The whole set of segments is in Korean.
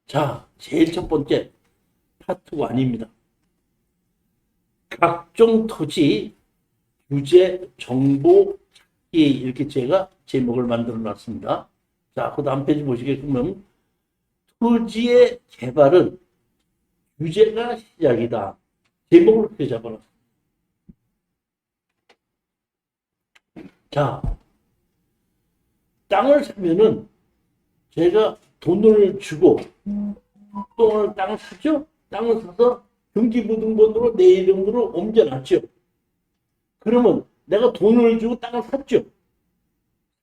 자, 제일 첫 번째 파트 1입니다. 각종 토지 규제 정보 찾기 이렇게 제가 제목을 만들어 놨습니다. 자, 그 다음 페이지 보시겠으면 토지의 개발은 규제가 시작이다. 제목을 그렇게 잡아놨습니다. 자, 땅을 사면은 제가 돈을 주고 또 땅을 사죠? 땅을 사서 등기부등본으로 내 이름으로 옮겨놨죠. 그러면 내가 돈을 주고 땅을 샀죠.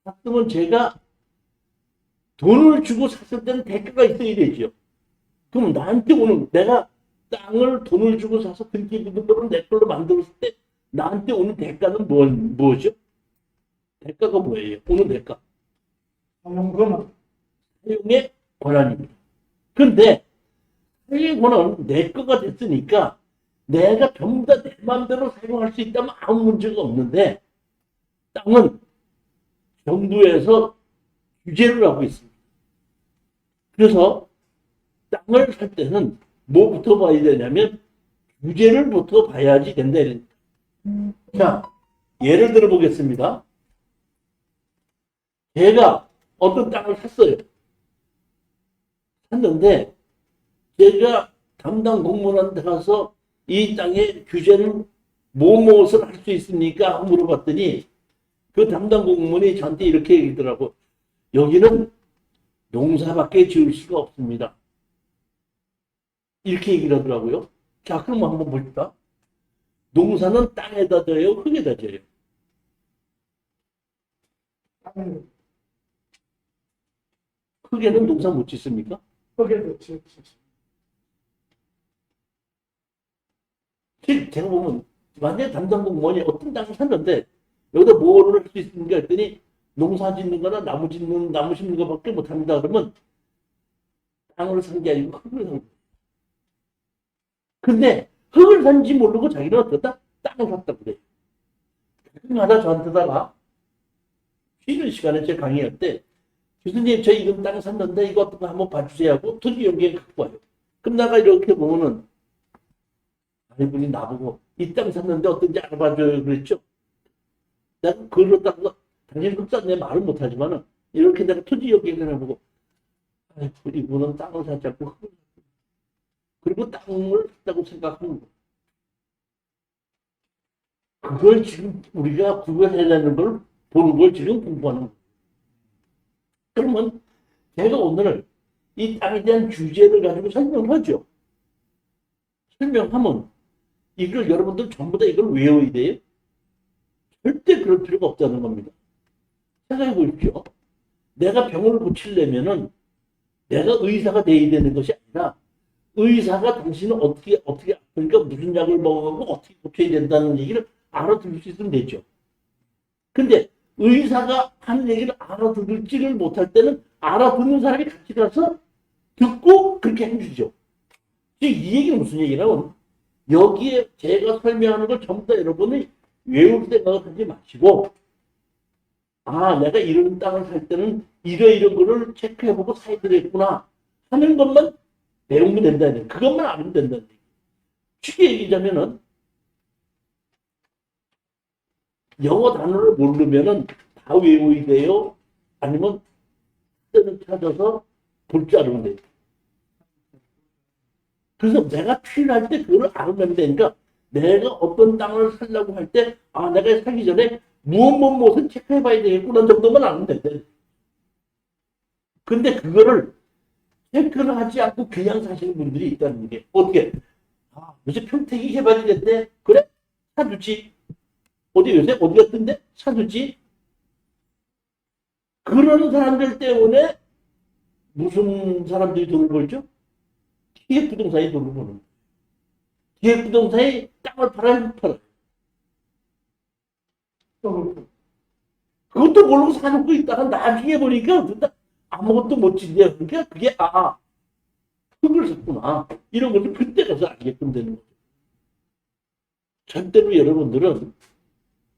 샀으면 제가 돈을 주고 샀을 때는 대가가 있어야 되죠. 그럼 나한테 오는, 내가 땅을 돈을 주고 사서 등기부등본으로 내 걸로 만들었을 때 나한테 오는 대가는 뭐죠? 대가가 뭐예요? 오는 대가. 사용권은 사용의 권한입니다. 그런데 사용의 권한은 내 거가 됐으니까 내가 전부 다 내 마음대로 사용할 수 있다면 아무 문제가 없는데 땅은 정부에서 규제를 하고 있습니다. 그래서 땅을 살 때는 뭐부터 봐야 되냐면 규제를부터 봐야지 된다. 자, 예를 들어 보겠습니다. 제가 어떤 땅을 샀어요. 샀는데 제가 담당 공무원한테 가서 이 땅의 규제는 무엇을 할 수 있습니까? 하고 물어봤더니 그 담당 공무원이 저한테 이렇게 얘기하더라고. 여기는 농사밖에 지을 수가 없습니다. 이렇게 얘기를 하더라고요. 자, 그럼 한번 볼까? 농사는 땅에다 져요? 흙에다 져요? 땅을 흙에는 농사 못 짓습니까? 흙에도 지을 수 있습니다. 제가 보면 완전 담당 공무원이 어떤 땅을 샀는데 여기다 뭐를 할 수 있습니까? 했더니 농사 짓는 거나 나무 심는 거밖에 못 합니다. 그러면 땅을 산 게 아니고 흙을 산 거예요. 근데 흙을 산지 모르고 자기는 어떻다? 땅을 샀다고 그래요. 하나 저한테다가 쉬는 시간에 제 강의할 때 교수님 저 이런 땅 샀는데 이거 어떻게 한번 봐주세요 하고 토지 연계를 갖고 와요. 그럼 내가 이렇게 보면은 이분이 나보고 이 땅 샀는데 어떤지 알아봐줘요 그랬죠. 내가 그러다가 당신 흑사내 말은 못하지만은 이렇게 내가 토지 연계를 해보고 아이고 이분은 땅을 사지 않고 흙을 샀구나. 그리고 땅을 샀다고 생각하는 거. 그걸 지금 우리가 구별해내는 걸 보는 걸 지금 공부하는 거예요. 그러면 제가 오늘 이 땅에 대한 규제를 가지고 설명을 하죠. 설명하면 이걸 여러분들 전부 다 이걸 외워야 돼요? 절대 그럴 필요가 없다는 겁니다. 생각해 보십시오. 내가 병을 고치려면은 내가 의사가 돼야 되는 것이 아니라 의사가 당신은 어떻게 그러니까 무슨 약을 먹어가고 어떻게 고쳐야 된다는 얘기를 알아들을 수 있으면 되죠. 근데 의사가 하는 얘기를 알아들을지를 못할 때는 알아듣는 사람이 같이 가서 듣고 그렇게 해주죠. 즉, 이 얘기는 무슨 얘기냐면 여기에 제가 설명하는 걸 전부 다 여러분이 외울 생각을 하지 마시고 아, 내가 이런 땅을 살 때는 이런 거를 체크해보고 사야 되겠구나 하는 것만 배우면 된다는 얘기. 그것만 알면 된다는 얘기. 쉽게 얘기하자면은 영어 단어를 모르면은 다 외워야 돼요? 아니면 뜻을 찾아서 볼 줄 알면 돼요? 그래서 내가 필요할 때 그걸 알면 되니까 내가 어떤 땅을 살려고 할 때 아, 내가 사기 전에 무엇은 체크해봐야 되겠구나 정도만 알면 된다. 근데 그거를 체크를 하지 않고 그냥 사시는 분들이 있다는 게 어떻게 아, 요새 평택이 개발이 됐대? 그래? 사주지. 요새 어디 갔던데? 사주지. 그런 사람들 때문에 무슨 사람들이 돈을 벌죠? 기획부동산이 돈을 버는 거예요. 기획부동산이 땅을 팔아요. 그것도 모르고 사놓고 있다가 나중에 보니까 아무것도 못 짓냐. 그러니까 그게 흙을 샀구나. 이런 것도 그때 가서 알게끔 되는 거죠. 절대로 여러분들은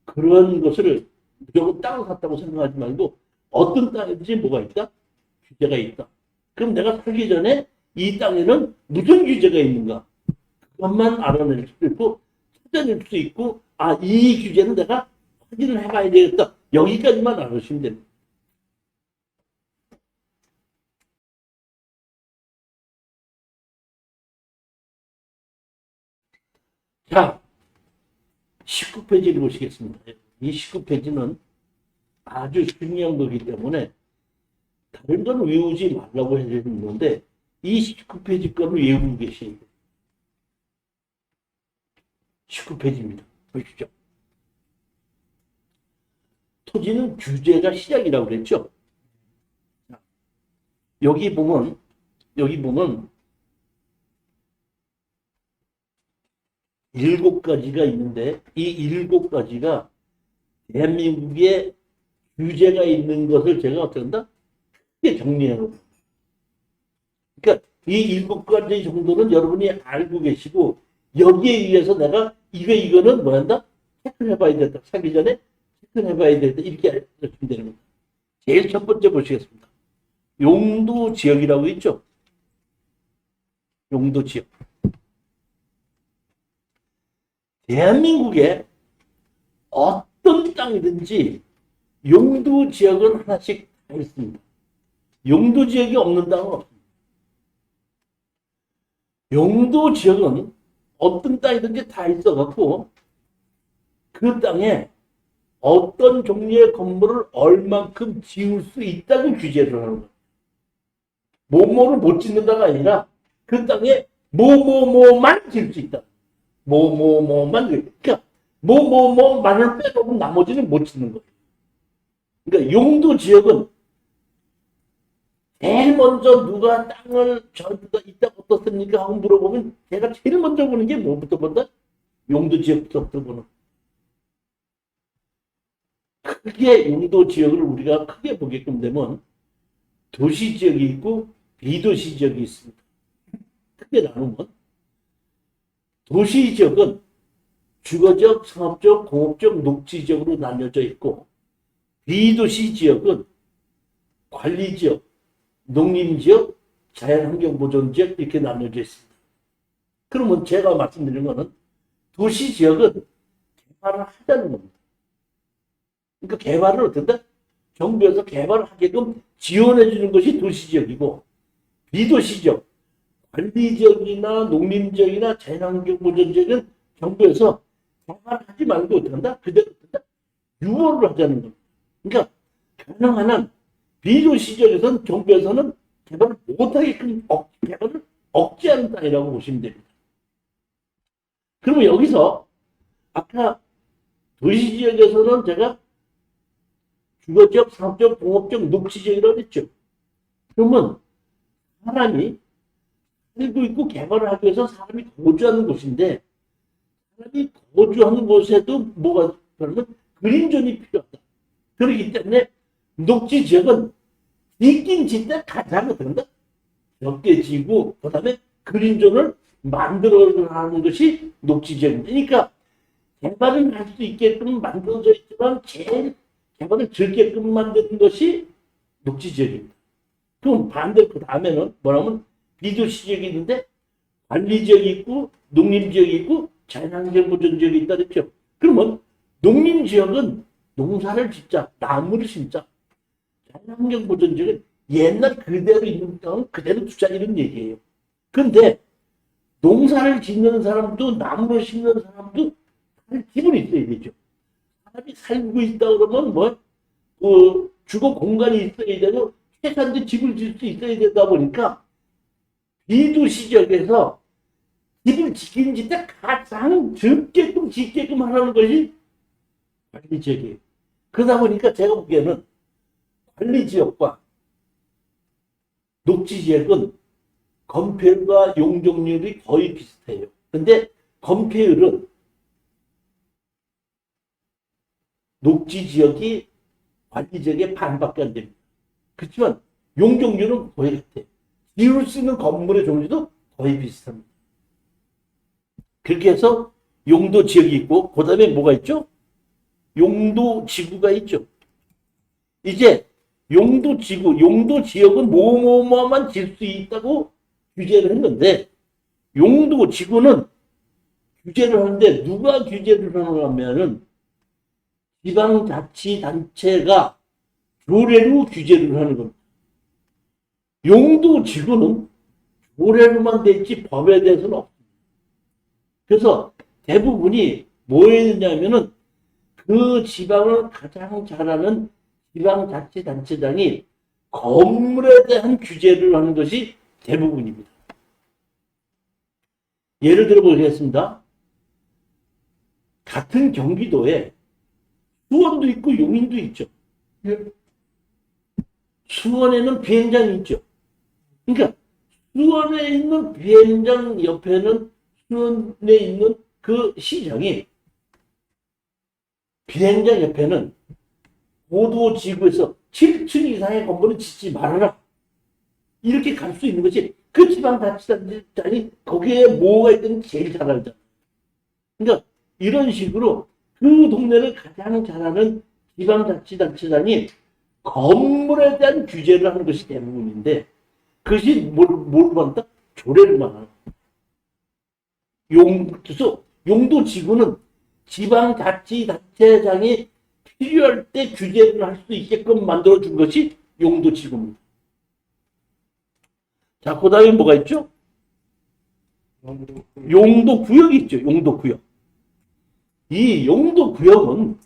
그런 것을 무조건 땅을 샀다고 생각하지 말고 어떤 땅이든지 뭐가 있다? 규제가 있다. 그럼 내가 살기 전에 이 땅에는 무슨 규제가 있는가? 그것만 알아낼 수 있고, 찾아낼 수 있고, 아, 이 규제는 내가 확인을 해봐야 되겠다. 여기까지만 알아주시면 됩니다. 자, 19페이지를 보시겠습니다. 이 19페이지는 아주 중요한 거기 때문에 다른 건 외우지 말라고 해주는데 이 19페이지 거를 외우고 계셔야 돼요. 19페이지입니다. 보십시오. 토지는 규제가 시작이라고 그랬죠. 여기 보면 7가지가 있는데 이 7가지가 대한민국에 규제가 있는 것을 제가 어떻게 한다? 크게 정리해 놓은. 그러니까 이 7가지 정도는 여러분이 알고 계시고 여기에 의해서 내가 이거는 뭐 한다? 체크를 해봐야 된다. 사기 전에 체크를 해봐야 된다. 이렇게 알려주면 되는 겁니다. 제일 첫 번째 보시겠습니다. 용도 지역이라고 있죠? 용도 지역. 대한민국에 어떤 땅이든지 용도 지역은 하나씩 다 있습니다. 용도 지역이 없는 땅은 없습니다. 용도 지역은 어떤 땅이든지 다 있어갖고 그 땅에 어떤 종류의 건물을 얼만큼 지을 수 있다고 규제를 하는 거예요. 뭐뭐를 못 짓는다가 아니라 그 땅에 뭐뭐뭐만 지을 수 있다. 뭐뭐뭐만, 그러니까 뭐뭐뭐만을 빼놓으면 나머지는 못 짓는 거예요. 그러니까 용도 지역은 제일 먼저 누가 땅을 저기다 있다고 어떻습니까 하고 물어보면 제가 제일 먼저 보는 게 뭐부터 본다? 용도 지역부터 보는. 크게 용도 지역을 우리가 크게 보게끔 되면 도시 지역이 있고 비도시 지역이 있습니다. 크게 나누면 도시 지역은 주거적, 상업적, 공업적, 녹지 지역으로 나뉘어져 있고 비도시 지역은 관리 지역, 농림 지역, 자연환경 보존 지역 이렇게 나뉘어져 있습니다. 그러면 제가 말씀드린 거는 도시 지역은 개발을 하자는 겁니다. 그러니까 개발을 어떤다? 정부에서 개발을 하게끔 지원해 주는 것이 도시 지역이고 비도시 지역, 관리 지역이나 농림 지역이나 자연환경 보존 지역은 정부에서 개발하지 말고 어떡한다? 그대로 어떤다? 유보를 하자는 겁니다. 그러니까 가능한 한 비도시 지역에서는 정부에서는 개발을 못하게끔 개발을 억제하는 땅이라고 보시면 됩니다. 그러면 여기서 아까 도시 지역에서는 제가 주거지역, 상업지역, 공업지역, 녹지지역이라고 했죠. 그러면 사람이 살고 있고 개발을 하기 위해서 사람이 거주하는 곳인데 사람이 거주하는 곳에도 뭐가 그러면 그린존이 필요하다. 그렇기 때문에 녹지지역은 있긴 진짜 가장 어떤가? 적게 지고 그 다음에 그린존을 만들어가는 것이 녹지지역입니다. 그러니까 개발은 할 수 있게끔 만들어져 있지만 제일 개발을 적게끔 만드는 것이 녹지지역입니다. 그럼 반대로 그 다음에는 뭐냐면 비도시 지역이 있는데 관리지역이 있고 농림지역이 있고 자연환경 보존지역이 있다 그랬죠. 그러면 농림지역은 농사를 짓자, 나무를 심자. 자연환경 보존지역은 옛날 그대로 있는 땅은 그대로 두자 이런 얘기예요. 그런데 농사를 짓는 사람도 나무를 심는 사람도 기분이 있어야 되죠. 사람이 살고 있다 그러면 주거 공간이 있어야 되고 최소한도 집을 질 수 있어야 되다 보니까 비도시 지역에서 집을 지키는 짓에 가장 적게끔 짓게끔 하라는 것이 관리 지역이에요. 그러다 보니까 제가 보기에는 관리 지역과 녹지 지역은 건폐율과 용적률이 거의 비슷해요. 근데 건폐율은 녹지 지역이 관리 지역의 반밖에 안 됩니다. 그렇지만 용적률은 거의 같아요. 지을 수 있는 건물의 종류도 거의 비슷합니다. 그렇게 해서 용도 지역이 있고 그 다음에 뭐가 있죠? 용도 지구가 있죠. 이제 용도 지구, 용도 지역은 뭐뭐뭐만 질 수 있다고 규제를 했는데 용도 지구는 규제를 하는데 누가 규제를 하냐면은 지방자치단체가 조례로 규제를 하는 겁니다. 용도 지구는 조례로만 돼 있지 법에 대해서는 없습니다. 그래서 대부분이 뭐 했냐면은 그 지방을 가장 잘하는 지방자치단체장이 건물에 대한 규제를 하는 것이 대부분입니다. 예를 들어 보겠습니다. 같은 경기도에 수원도 있고 용인도 있죠. 예. 수원에는 비행장이 있죠. 그러니까 수원에 있는 비행장 옆에는 수원에 있는 그 시장이 비행장 옆에는 고도지구에서 7층 이상의 건물을 짓지 말아라. 이렇게 갈 수 있는 것이 그 지방자치단체장이 거기에 뭐가 있든지 제일 잘 알잖아. 그러니까 이런 식으로 그 동네를 가장 잘하는 지방자치단체장이 건물에 대한 규제를 하는 것이 대부분인데 그것이 뭘 받다? 조례를만 하는 그래서 용도지구는 지방자치단체장이 필요할 때 규제를 할 수 있게끔 만들어준 것이 용도지구입니다. 자, 그 다음에 뭐가 있죠? 용도구역이 있죠. 용도구역. 이 용도구역은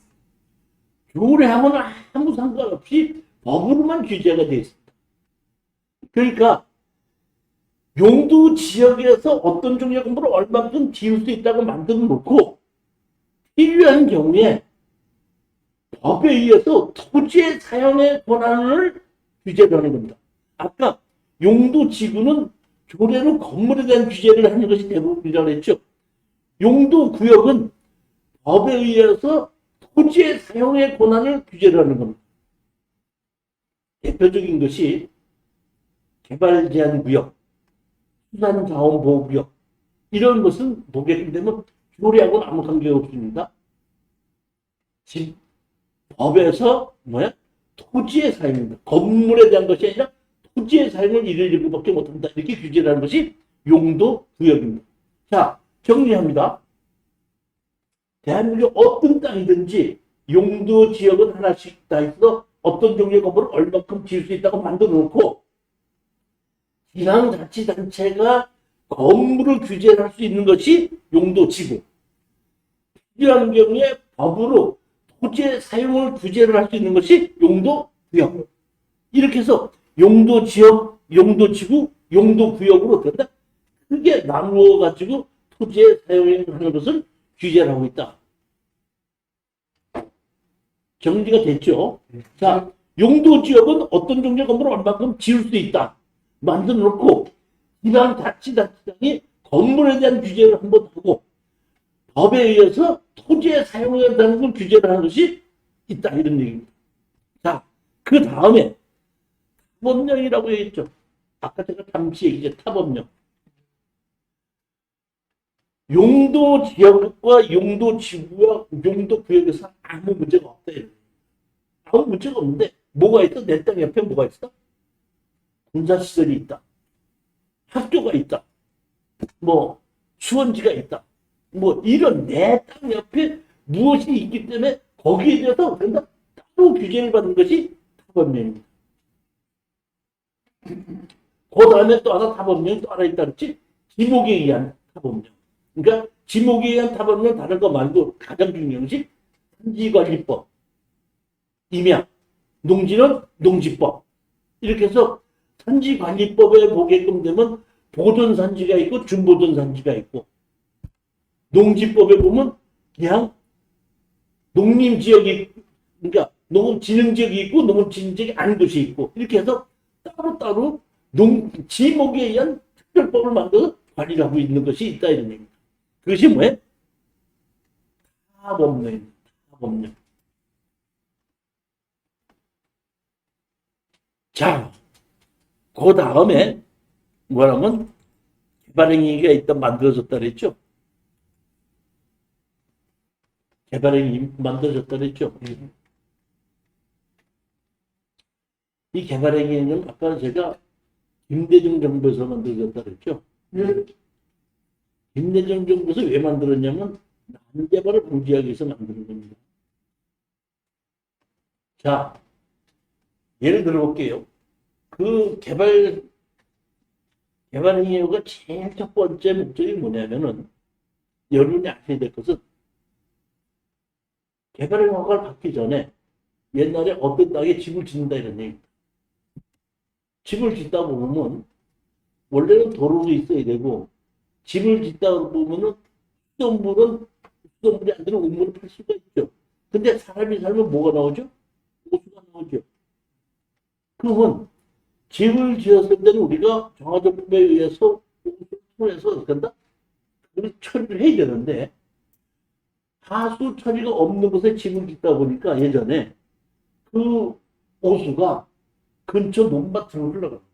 조례하고는 아무 상관없이 법으로만 규제가 되어 있습니다. 그러니까 용도 지역에서 어떤 종류의 건물을 얼마큼 지을 수 있다고 만들어 놓고 필요한 경우에 법에 의해서 토지의 사용의 권한을 규제를 하는 겁니다. 아까 용도 지구는 조례로 건물에 대한 규제를 하는 것이 대부분이라고 했죠. 용도 구역은 법에 의해서 토지의 사용의 권한을 규제를 하는 겁니다. 대표적인 것이 개발제한구역, 수산자원보호구역 이런 것은 보게 되면 조례하고는 아무 관계가 없습니다. 지금 법에서 토지의 사용입니다. 건물에 대한 것이 아니라 토지의 사용을 이를 밖에 못한다. 이렇게 규제를 하는 것이 용도구역입니다. 자, 정리합니다. 대한민국 어떤 땅이든지 용도지역은 하나씩 다 있어 어떤 종류의 건물을 얼마큼 지을 수 있다고 만들어 놓고 지방자치단체가 건물을 규제할 수 있는 것이 용도지구. 필요한 경우에 법으로 토지의 사용을 규제를 할 수 있는 것이 용도구역. 이렇게 해서 용도지역, 용도지구, 용도구역으로 된다. 크게 나누어 가지고 토지의 사용을 하는 것을 규제를 하고 있다. 정리가 됐죠? 자, 용도지역은 어떤 종류의 건물을 얼마큼 지을 수 있다. 만들어 놓고 지방자치단체장이 건물에 대한 규제를 한번 하고 법에 의해서 토지의 사용에 대한 걸 규제를 하는 것이 있다. 이런 얘기입니다. 자, 그 다음에 타법령이라고 했죠. 아까 제가 잠시 얘기했죠. 타법령. 용도지역과 용도지구와 용도구역에서 아무 문제가 없다. 아무 문제가 없는데 뭐가 있어? 내 땅 옆에 뭐가 있어? 군사시설이 있다. 학교가 있다. 뭐 수원지가 있다. 뭐 이런 내 땅 옆에 무엇이 있기 때문에 거기에 대해서 우리가 따로 규제를 받는 것이 타법령입니다. 그 다음에 또 하나 타법령이 또 하나 있다 그랬지? 지목에 의한 타법령. 그러니까 지목에 의한 타법령 다른 거 말고 가장 중요한 것이 산지관리법, 임야, 농지는 농지법. 이렇게 해서 산지관리법에 보게끔 되면 보존산지가 있고 준보존산지가 있고 농지법에 보면 그냥 농림지역이 그러니까 농업진흥지역이 있고 농업진흥지역이 아닌 곳이 있고 이렇게 해서 따로따로 지목에 의한 특별법을 만들어서 관리를 하고 있는 것이 있다 이런 얘기입니다. 그것이 뭐예요? 타법령입니다. 타법령. 자, 그 다음에 뭐라면 개발행위가 일단 만들어졌다 그랬죠? 개발행위 만들어졌다 그랬죠? 이 개발행위는 아까 제가 김대중 정부에서 만들어졌다 그랬죠. 예. 김대중 정부에서 왜 만들었냐면 난개발을 방지하기 위해서 만드는 겁니다. 자, 예를 들어 볼게요. 그 개발행위가 제일 첫 번째 목적이 뭐냐면은 여러분이 아셔야 될 것은 개발행위가 받기 전에 옛날에 어떤 땅에 집을 짓는다 이런 얘기입니다. 집을 짓다 보면은 원래는 도로도 있어야 되고 집을 짓다 보면은 수돗물이 안 되는 우물을 팔 수가 있죠. 근데 사람이 살면 뭐가 나오죠? 호수가 나오죠. 그러면 집을 지었을 때는 우리가 정화조건에 의해서 호수를 통해서 어떻게 한다? 그걸 처리를 해야 되는데 하수 처리가 없는 곳에 집을 짓다 보니까 예전에 그 호수가 근처 논밭으로 흘러갑니다.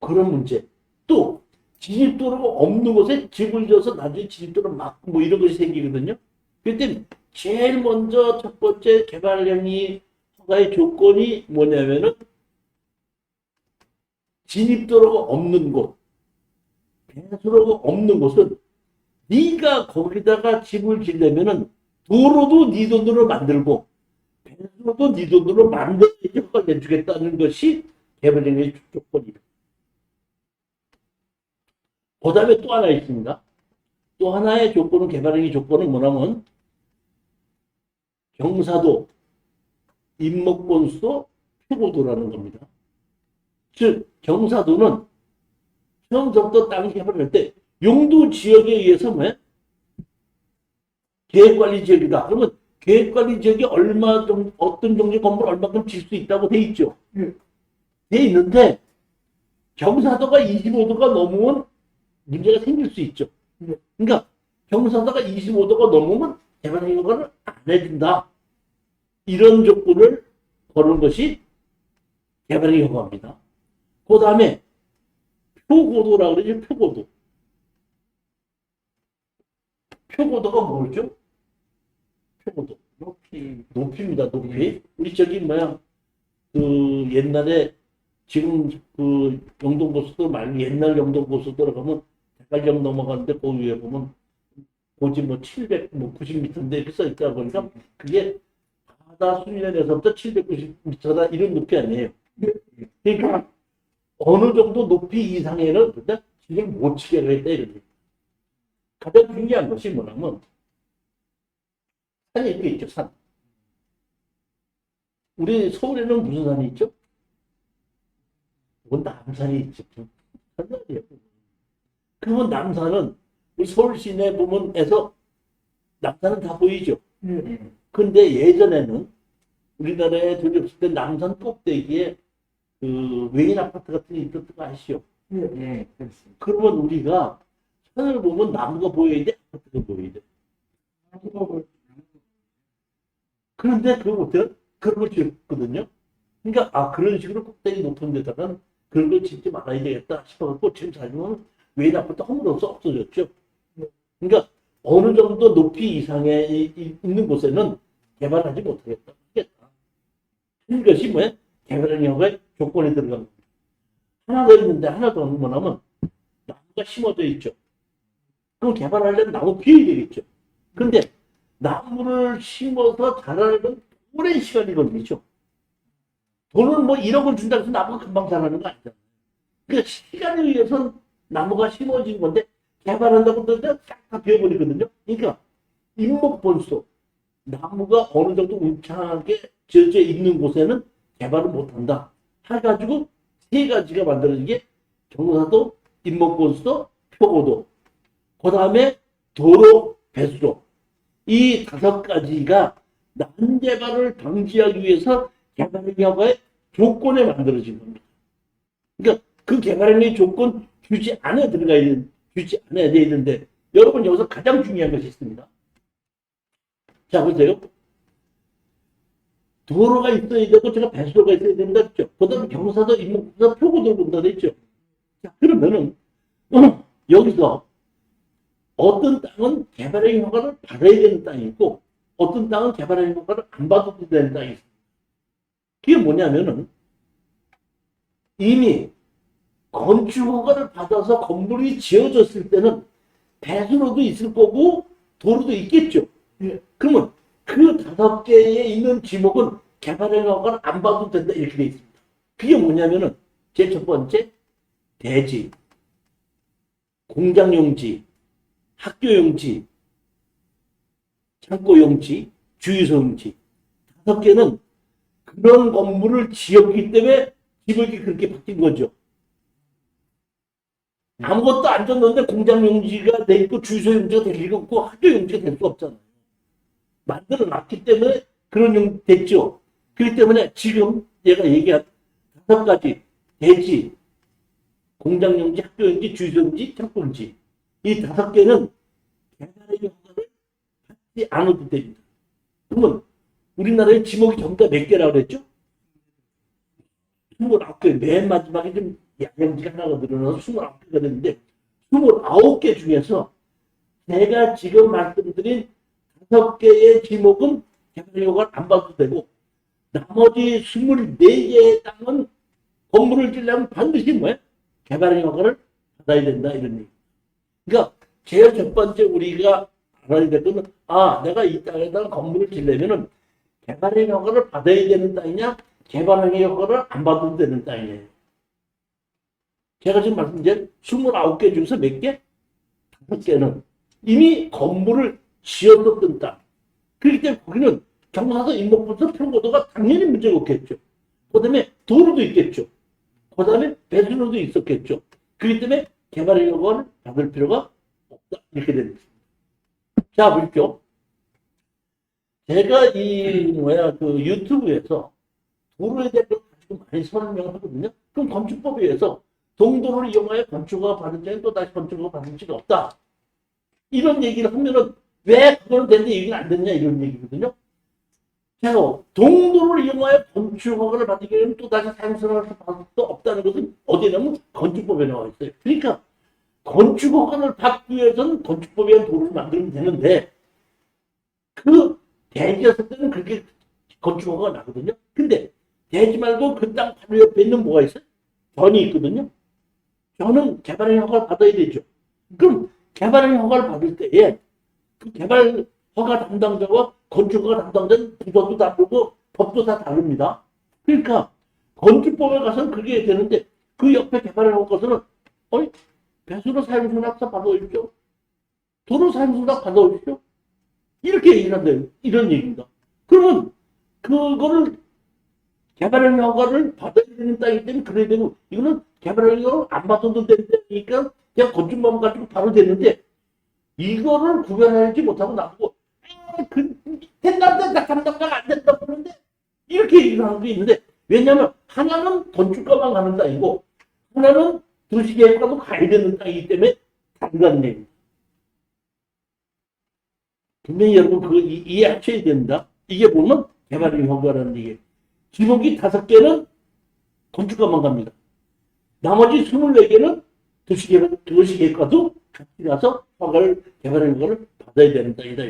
그런 문제. 또 진입도로가 없는 곳에 집을 지어서 나중에 진입도로 막고 뭐 이런 것이 생기거든요. 그때 제일 먼저 첫 번째 개발행위 허가의 조건이 뭐냐면은 진입도로가 없는 곳, 배수로가 없는 곳은 네가 거기다가 집을 지려면은 도로도 네 돈으로 만들고 배수로도 네 돈으로 만들어야지 허가를 내주겠다는 것이 개발행위의 조건입니다. 그 다음에 또 하나 있습니다. 또 하나의 조건은, 개발행위 조건은 뭐냐면, 경사도, 임목권수도, 표고도라는 겁니다. 즉, 경사도는 처음부터 땅 개발할 때, 용도 지역에 의해서 뭐야? 계획관리 지역이다. 그러면 계획관리 지역이 어떤 종류의 건물 얼마큼 질 수 있다고 돼 있죠. 돼 있는데, 경사도가 25도가 넘으면 문제가 생길 수 있죠. 그러니까 경사도가 25도가 넘으면 개발행위 허가를 안 해준다. 이런 조건을 거는 것이 개발행위 허가입니다. 그 다음에 표고도라고 그러죠. 표고도. 표고도가 뭐죠? 표고도. 높이입니다. 높이. 우리 저기 뭐야 그 옛날에 지금 그 영동고속도로 말고 옛날 영동고속도로 가면 대관령 넘어가는데 그 위에 보면 고지 뭐 790m인데 이렇게 써 있다 보니까 그게 바다 수면에서부터 790m다 이런 높이 아니에요. 그러니까 어느 정도 높이 이상에는 근데 지금 못 치게 하겠다 이런 얘기. 가장 중요한 것이 뭐냐면 산이 이렇게 있죠. 산. 우리 서울에는 무슨 산이 있죠? 그건 남산이 있죠. 산이에요. 그러면 남산은 우리 서울 시내 부분에서 남산은 다 보이죠. 근데 예전에는 우리나라에 돈이 없을 때 남산 꼭대기에 그 외인 아파트 같은 게 있었던 거 아시죠? 그러면 우리가 산을 보면 나무가 보여야 돼, 아파트가 보여야 돼. 그런데 그것부터 그런 걸 지었거든요. 그러니까 그런 식으로 꼭대기 높은 데다가 그런 걸 짓지 말아야 되겠다 싶어갖고 지금 사실은 외인 아파트 허물어서 없어졌죠. 그러니까 어느 정도 높이 이상에 있는 곳에는 개발하지 못하겠다. 이것이 뭐야? 개발행위 허가의 조건에 들어간 겁니다. 하나 더 있는데 하나 더 뭐냐면 나무가 심어져 있죠. 그럼 개발하려면 나무 피해야 되겠죠. 근데 나무를 심어서 자라는 오랜 시간이 걸리죠. 돈은 뭐 1억을 준다고 해서 나무가 금방 자라는 거 아니잖아요. 그러니까 시간에 의해서 나무가 심어진 건데 개발한다고 하는데 싹 비어버리거든요. 그러니까 임목본수, 나무가 어느 정도 울창하게 지어져 있는 곳에는 개발을 못한다. 해가지고 세 가지가 만들어지게 경사도, 임목본수도, 표고도, 그 다음에 도로, 배수로. 이 5가지가 난개발을 방지하기 위해서 개발행위 허가의 조건에 만들어진 겁니다. 그러니까 그 개발행위 조건 주지 않아야 되는데 여러분 여기서 가장 중요한 것이 있습니다. 자, 보세요. 도로가 있어야 되고 제가 배수로가 있어야 된다 했죠. 그 다음에 경사도, 임목보다 표고도를 본다 했죠. 자, 그러면은 여기서 어떤 땅은 개발행위 허가를 받아야 되는 땅이 있고 어떤 땅은 개발행위 허가를 안 받아도 되는 땅이 있습니다. 그게 뭐냐면은 이미 건축허가를 받아서 건물이 지어졌을 때는 배수로도 있을 거고 도로도 있겠죠. 예. 그러면 그 5개에 있는 지목은 개발허가를 안 받아도 된다 이렇게 돼 있습니다. 그게 뭐냐면은 제 첫 번째 대지, 공장용지, 학교용지, 창고용지, 주유소용지 5개는 그런 건물을 지었기 때문에 지목이 그렇게 바뀐 거죠. 아무것도 안 줬는데 공장용지가 돼 있고 주유소용지가 될 리가 없고 학교용지가 될 수 없잖아요. 만들어 놨기 때문에 그런 용 됐죠. 그렇기 때문에 지금 얘가 얘기한 5가지 대지, 공장용지, 학교용지, 주유소용지, 창고용지 이 5개는 개발의 허가를 받지 않아도 됩니다. 그러면 우리나라의 지목이 전부 다 몇 개라고 그랬죠? 29개. 맨 마지막에 좀 양용지가 하나가 늘어나서 29개가 됐는데 29개 중에서 제가 지금 말씀드린 5개의 지목은 개발 허가를 안 받아도 되고 나머지 24개의 땅은 건물을 지으려면 반드시 뭐야? 개발 허가를 받아야 된다 이런 얘기. 그러니까 제일 첫 번째 우리가 알아야 될 거는 내가 이 땅에다가 건물을 지으려면은 개발의 허가를 받아야 되는 땅이냐 개발의 허가를 안 받아도 되는 땅이냐. 제가 지금 말씀드린 29개 중에서 몇 개? 5개는 이미 건물을 지었던 땅. 그렇기 때문에 거기는 경사도 인목부터 평고도가 당연히 문제가 없겠죠. 그 다음에 도로도 있겠죠. 그 다음에 배수로도 있었겠죠. 그렇기 때문에 개발의 허가를 받을 필요가 없다. 이렇게 됩니다. 자, 보십시오. 제가 그 유튜브에서 도로에 대해서 가지고 많이 설명하거든요. 그럼 건축법에 의해서 동도를 이용하여 건축허가 받은 적에 또 다시 건축허가 받을 수가 없다. 이런 얘기를 하면은 왜 그거는 되는데 이게 안 됐냐 이런 얘기거든요. 제가 동도를 이용하여 건축허가를 받기 위해서는 또 다시 사용수를 받을 수 없다는 것은 어디냐면 건축법에 나와 있어요. 그러니까 건축허가를 받기 위해서는 건축법에 의한 도로를 만들면 되는데 그 대지였을 때는 그렇게 건축허가가 나거든요. 근데 대지 말고 그 땅 바로 옆에 있는 뭐가 있어요? 전이 있거든요. 전은 개발의 허가를 받아야 되죠. 그럼 개발의 허가를 받을 때에 그 개발 허가 담당자와 건축허가 담당자는 부서도 다르고 법도 다 다릅니다. 그러니까 건축법에 가서는 그게 되는데 그 옆에 개발의 허가서는 배수로 사용수납사 받아오십시오. 도로 사용수납 받아오십시오. 이렇게 얘기를 한다요. 이런 얘기입니다. 그러면 그거를 개발의 허가를 받아야 되는 땅이기 때문에 그래야 되고 이거는 개발의 허가를 안 받아도 되는 땅이니까 그냥 건축만 가지고 바로 되는데 이거를 구별하지 못하고 나보고 된다 담당자가 안 된다 그러는데 이렇게 얘기를 하는 게 있는데 왜냐하면 하나는 건축가만 가는 땅이고 하나는 도시계획과도 가야 되는 땅이기 때문에 다르다는 얘기입니다. 분명히 여러분 그거 이해하셔야 된다. 이게 보면 개발의 허가라는 얘기예요. 지목이 5개는 건축가만 갑니다. 나머지 24개는 도시계획과도 같이 가서 개발의 허가를 받아야 되는 땅이다.